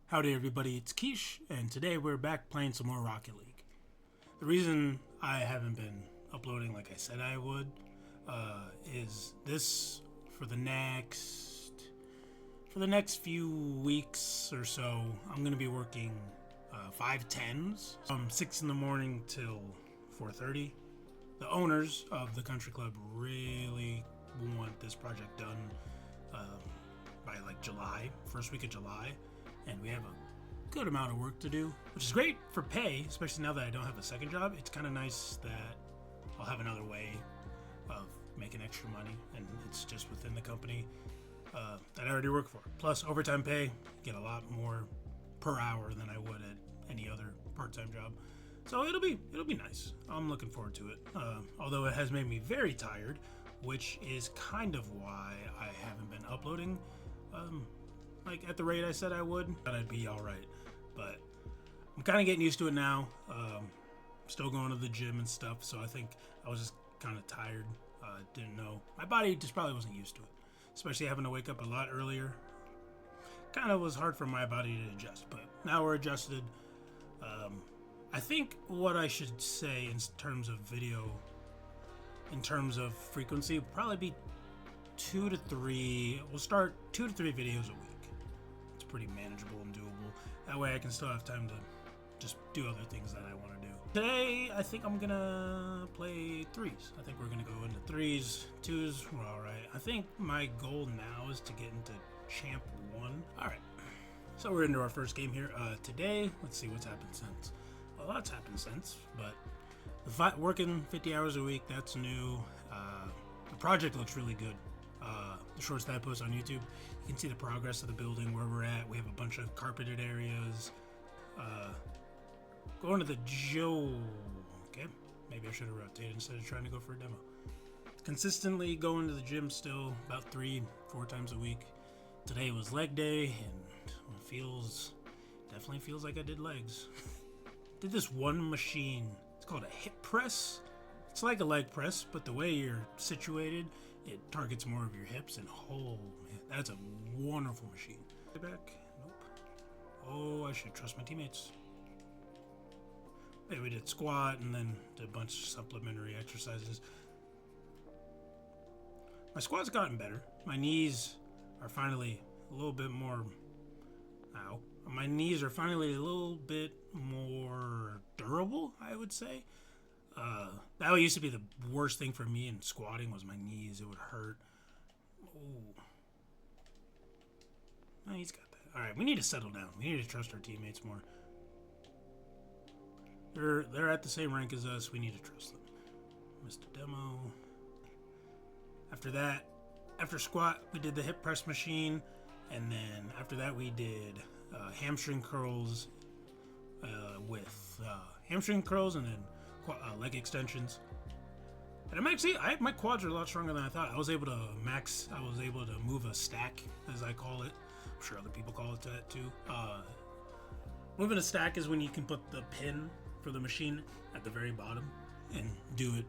Howdy everybody, it's Quiche, and today we're back playing some more Rocket League. The reason I haven't been uploading like I said I would is this for the next few weeks or so. I'm gonna be working 5/10s from 6 in the morning till 4:30. The owners of the country club really want this project done by like July, first week of July. And we have a good amount of work to do, which is great for pay, especially now that I don't have a second job. It's kind of nice that I'll have another way of making extra money, and it's just within the company that I already work for. Plus overtime pay, get a lot more per hour than I would at any other part-time job. So it'll be nice. I'm looking forward to it. Although it has made me very tired, which is kind of why I haven't been uploading. Like at the rate I said I would, that I'd be all right. But I'm kind of getting used to it now. Still going to the gym and stuff, so I think I was just kind of tired. Didn't know. My body just probably wasn't used to it, especially having to wake up a lot earlier. Kind of was hard for my body to adjust, but now we're adjusted. I think what I should say in terms of video, in terms of frequency, would probably be 2 to 3. We'll start 2 to 3 videos a week. Pretty manageable and doable. That way I can still have time to just do other things that I want to do. Today, I think I'm gonna play threes. I think we're gonna go into threes. Twos, we're alright. I think my goal now is to get into Champ 1. Alright, so we're into our first game here. Today, let's see what's happened since. A lot's happened since, but working 50 hours a week, that's new. The project looks really good. The shorts that I post on YouTube, you can see the progress of the building, where we're at. We have a bunch of carpeted areas. Going to the Joe. Okay, maybe I should have rotated instead of trying to go for a demo. Consistently going to the gym still, about 3-4 times a week. Today was leg day, and it definitely feels like I did legs. Did this one machine. It's called a hip press. It's like a leg press, but the way you're situated, it targets more of your hips, and oh man, that's a wonderful machine. Back? Nope. Oh, I should trust my teammates. Maybe we did squat and then did a bunch of supplementary exercises. My squat's gotten better. My knees are finally a little bit more... Ow. My knees are finally a little bit more durable, I would say. That used to be the worst thing for me in squatting, was my knees. It would hurt. Oh. No, he's got that. Alright, we need to settle down. We need to trust our teammates more. They're at the same rank as us. We need to trust them. Missed a demo. After that, after squat, we did the hip press machine. And then after that, we did hamstring curls with hamstring curls and then leg extensions. And my quads are a lot stronger than I thought. I was able to move a stack, as I call it. I'm sure other people call it that too. Moving a stack is when you can put the pin for the machine at the very bottom and do it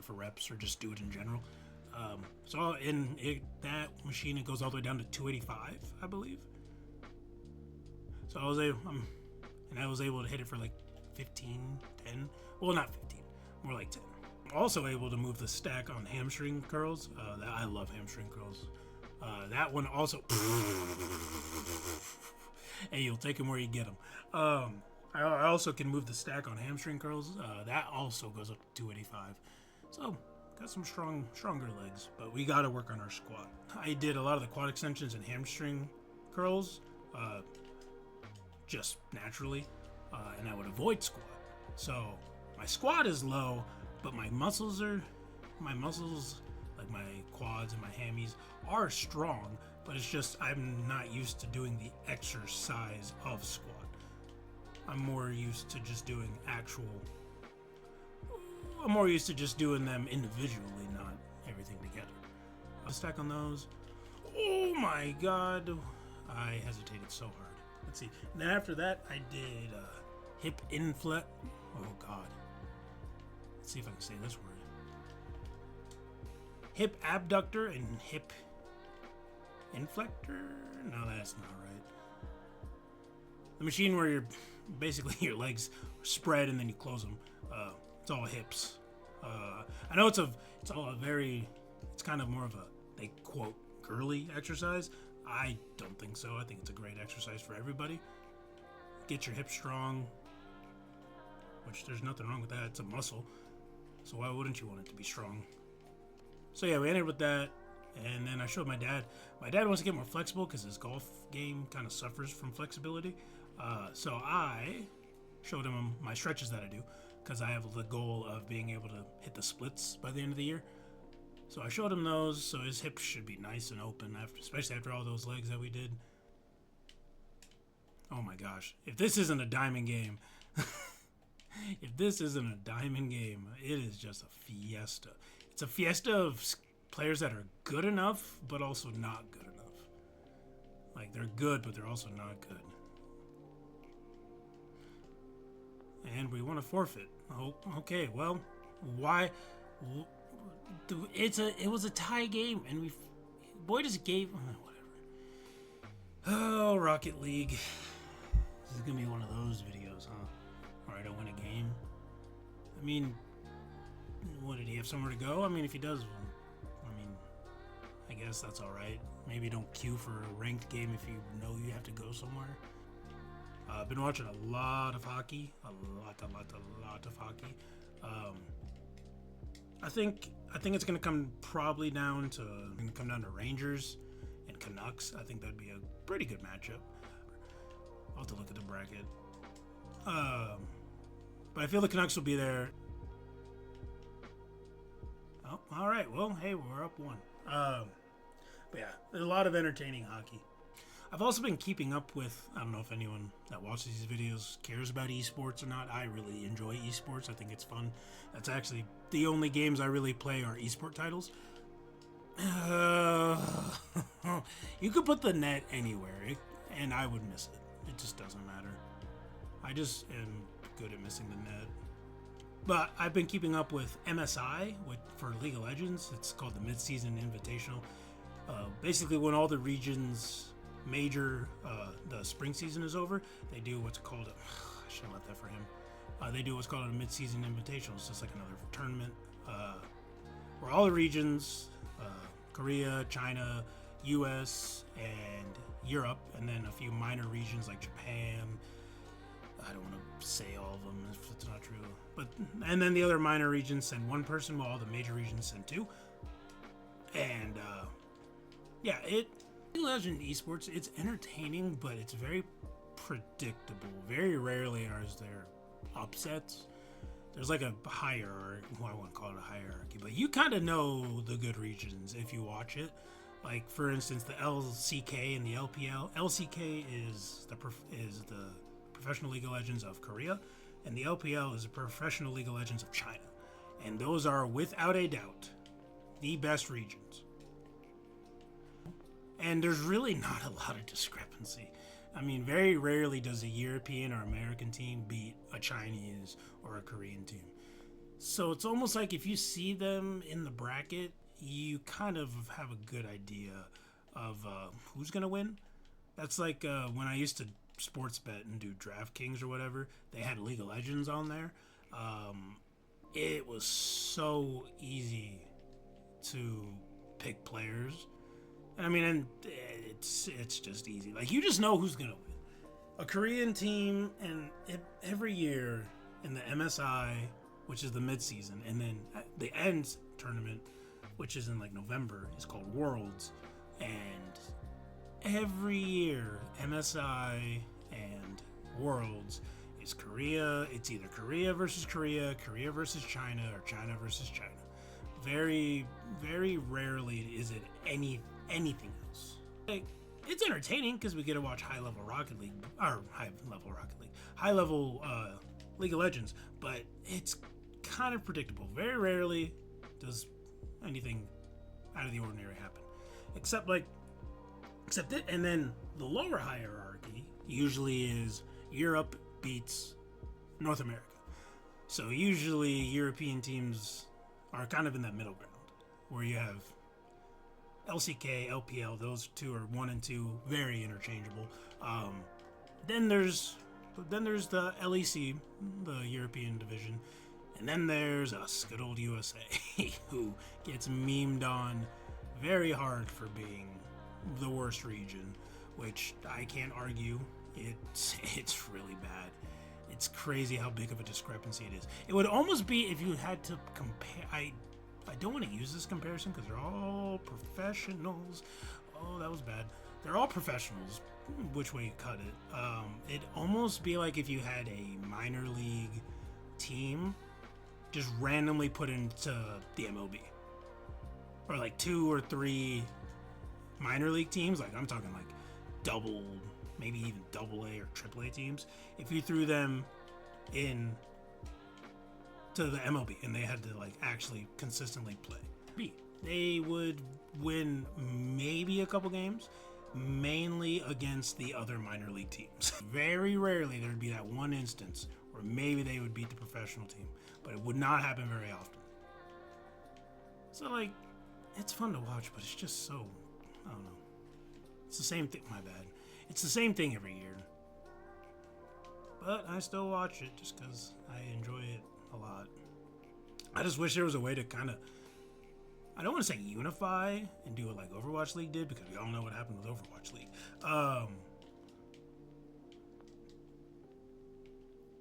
for reps, or just do it in general. So in that machine, it goes all the way down to 285, I believe. So I was able to hit it for like 15, 10. Well, not 15, more like 10. I'm also able to move the stack on hamstring curls. I love hamstring curls. That one also... Hey, you'll take them where you get them. I also can move the stack on hamstring curls. That also goes up to 285. So, got some stronger legs, but we got to work on our squat. I did a lot of the quad extensions and hamstring curls just naturally, and I would avoid squat. So my squat is low, but my muscles, like my quads and my hammies, are strong, but it's just I'm not used to doing the exercise of squat. I'm more used to just doing them individually, not everything together. I'll stack on those. Oh my god, I hesitated so hard. Let's see. And then after that, I did hip inflect. Oh god. Let's see if I can say this word. Hip abductor and hip inflector? No, that's not right. the machine where you're basically your legs spread and then you close them. It's all hips. I know it's kind of more of a, they quote, girly exercise. I don't think so. I think it's a great exercise for everybody. Get your hips strong, which there's nothing wrong with that. It's a muscle, so why wouldn't you want it to be strong? So yeah, we ended with that, and then I showed my dad. My dad wants to get more flexible because his golf game kind of suffers from flexibility. So I showed him my stretches that I do, because I have the goal of being able to hit the splits by the end of the year. So I showed him those, so his hips should be nice and open, especially after all those legs that we did. Oh my gosh. If this isn't a diamond game, if this isn't a diamond game, it is just a fiesta. It's a fiesta of players that are good enough, but also not good enough. Like, they're good, but they're also not good. And we want to forfeit. Oh, okay, well, why? It was a tie game, and boy just gave whatever. Oh, Rocket League. This is gonna be one of those videos, huh? Where I don't win a game. I mean, what, did he have somewhere to go? I mean, if he does, I mean, I guess that's all right. Maybe don't queue for a ranked game if you know you have to go somewhere. I've been watching a lot of hockey, a lot of hockey. I think it's gonna come down to Rangers and Canucks. I think that'd be a pretty good matchup. I'll have to look at the bracket. But I feel the Canucks will be there. Oh, all right. Well, hey, we're up one. But yeah, there's a lot of entertaining hockey. I've also been keeping up with, I don't know if anyone that watches these videos cares about esports or not. I really enjoy esports. I think it's fun. That's actually the only games I really play are esport titles. You could put the net anywhere, and I would miss it. It just doesn't matter. I just am good at missing the net. But I've been keeping up with MSI for League of Legends. It's called the Mid-Season Invitational. Basically, when all the regions the spring season is over, they do what's called I should have left that for him. They do what's called a mid-season invitational. It's just like another tournament where all the regions, Korea, China, US, and Europe, and then a few minor regions like Japan. I don't want to say all of them if it's not true. And then the other minor regions send one person, while all the major regions send two. And yeah, Legend esports, it's entertaining, but it's very predictable. Very rarely are there upsets. There's like a hierarchy. Well, I wouldn't call it a hierarchy, but you kind of know the good regions if you watch it. Like, for instance, the LCK and the LPL. LCK is the Professional League of Legends of Korea, and the LPL is the Professional League of Legends of China. And those are, without a doubt, the best regions. And there's really not a lot of discrepancy. I mean, very rarely does a European or American team beat a Chinese or a Korean team. So it's almost like if you see them in the bracket, you kind of have a good idea of who's going to win. That's like when I used to sports bet and do DraftKings or whatever, they had League of Legends on there. It was so easy to pick players. I mean, and it's just easy. Like, you just know who's gonna win. A Korean team, and every year in the MSI, which is the mid-season, and then the end tournament, which is in like November, is called Worlds. And every year, MSI and Worlds is Korea. It's either Korea versus Korea, Korea versus China, or China versus China. Very, very rarely is it anything else. Like, it's entertaining because we get to watch high-level League of Legends, but it's kind of predictable. Very rarely does anything out of the ordinary happen, except it. And then the lower hierarchy usually is Europe beats North America. So usually European teams are kind of in that middle ground, where you have LCK, LPL, those two are 1 and 2, very interchangeable. Then there's the LEC, the European division, and then there's us, good old USA, who gets memed on very hard for being the worst region, which I can't argue. It's really bad. It's crazy how big of a discrepancy it is. It would almost be if you had to compare. I don't want to use this comparison because they're all professionals. Oh, that was bad. They're all professionals. Which way you cut it. It'd almost be like if you had a minor league team just randomly put into the MLB. Or like 2 or 3 minor league teams. Like I'm talking like maybe even double A or triple A teams. If you threw them in to the MLB and they had to like actually consistently play, they would win maybe a couple games, mainly against the other minor league teams. Very rarely there would be that one instance where maybe they would beat the professional team, but it would not happen very often. So like, it's fun to watch, but it's just so, I don't know. It's the same thing, my bad. It's the same thing every year. But I still watch it just because I enjoy it a lot. I just wish there was a way to kind of, I don't want to say unify and do it like Overwatch League did, because we all know what happened with Overwatch League.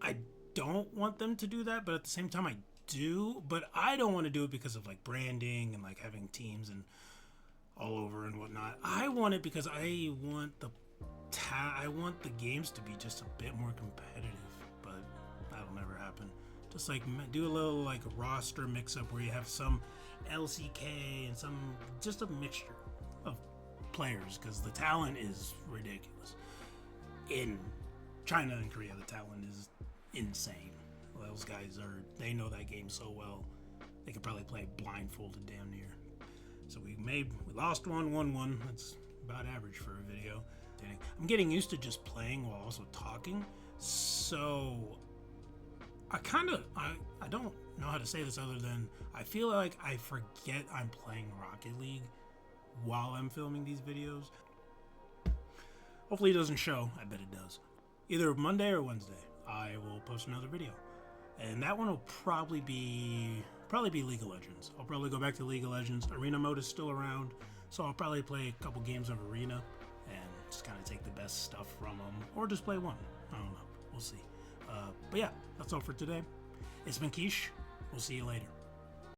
I don't want them to do that, but at the same time I do. But I don't want to do it because of like branding and like having teams and all over and whatnot. I want it because I want the games to be just a bit more competitive, but that'll never happen. Just like do a little like roster mix up where you have some LCK and some, just a mixture of players, because the talent is ridiculous. In China and Korea, the talent is insane. Those guys they know that game so well. They could probably play blindfolded damn near. So we lost one, won one. That's about average for a video. I'm getting used to just playing while also talking. So I don't know how to say this other than I feel like I forget I'm playing Rocket League while I'm filming these videos. Hopefully it doesn't show. I bet it does. Either Monday or Wednesday, I will post another video. And that one will probably be League of Legends. I'll probably go back to League of Legends. Arena mode is still around, so I'll probably play a couple games of Arena and just kind of take the best stuff from them, or just play one. I don't know. We'll see. But yeah, that's all for today. It's been Quiche. We'll see you later.